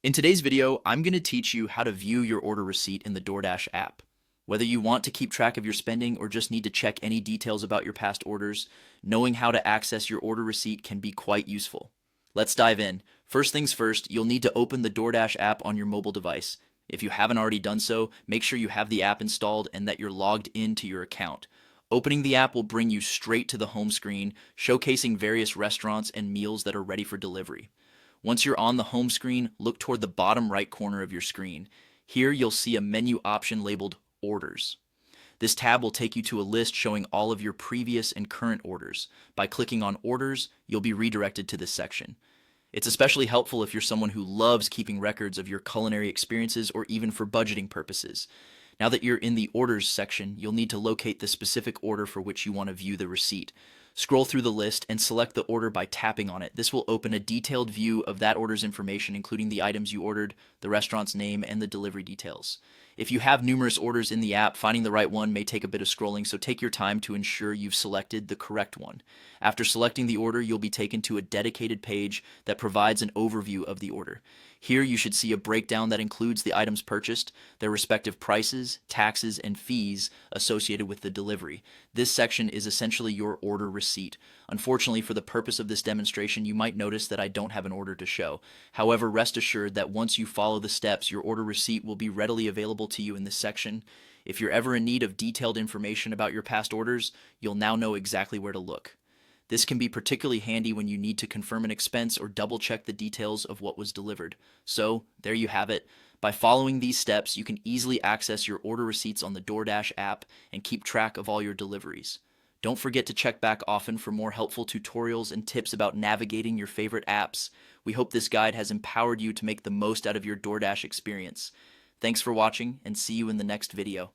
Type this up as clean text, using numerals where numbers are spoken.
In today's video, I'm going to teach you how to view your order receipt in the DoorDash app. Whether you want to keep track of your spending or just need to check any details about your past orders, knowing how to access your order receipt can be quite useful. Let's dive in. First things first, you'll need to open the DoorDash app on your mobile device. If you haven't already done so, make sure you have the app installed and that you're logged into your account. Opening the app will bring you straight to the home screen, showcasing various restaurants and meals that are ready for delivery. Once you're on the home screen, look toward the bottom right corner of your screen. Here you'll see a menu option labeled Orders. This tab will take you to a list showing all of your previous and current orders. By clicking on Orders, you'll be redirected to this section. It's especially helpful if you're someone who loves keeping records of your culinary experiences or even for budgeting purposes. Now that you're in the Orders section, you'll need to locate the specific order for which you want to view the receipt. Scroll through the list and select the order by tapping on it. This will open a detailed view of that order's information, including the items you ordered, the restaurant's name, and the delivery details. If you have numerous orders in the app, finding the right one may take a bit of scrolling, so take your time to ensure you've selected the correct one. After selecting the order, you'll be taken to a dedicated page that provides an overview of the order. Here you should see a breakdown that includes the items purchased, their respective prices, taxes, and fees associated with the delivery. This section is essentially your order receipt. Unfortunately, for the purpose of this demonstration, you might notice that I don't have an order to show. However, rest assured that once you follow the steps, your order receipt will be readily available to you in this section. If you're ever in need of detailed information about your past orders, you'll now know exactly where to look. This can be particularly handy when you need to confirm an expense or double-check the details of what was delivered. So, there you have it. By following these steps, you can easily access your order receipts on the DoorDash app and keep track of all your deliveries. Don't forget to check back often for more helpful tutorials and tips about navigating your favorite apps. We hope this guide has empowered you to make the most out of your DoorDash experience. Thanks for watching, and see you in the next video.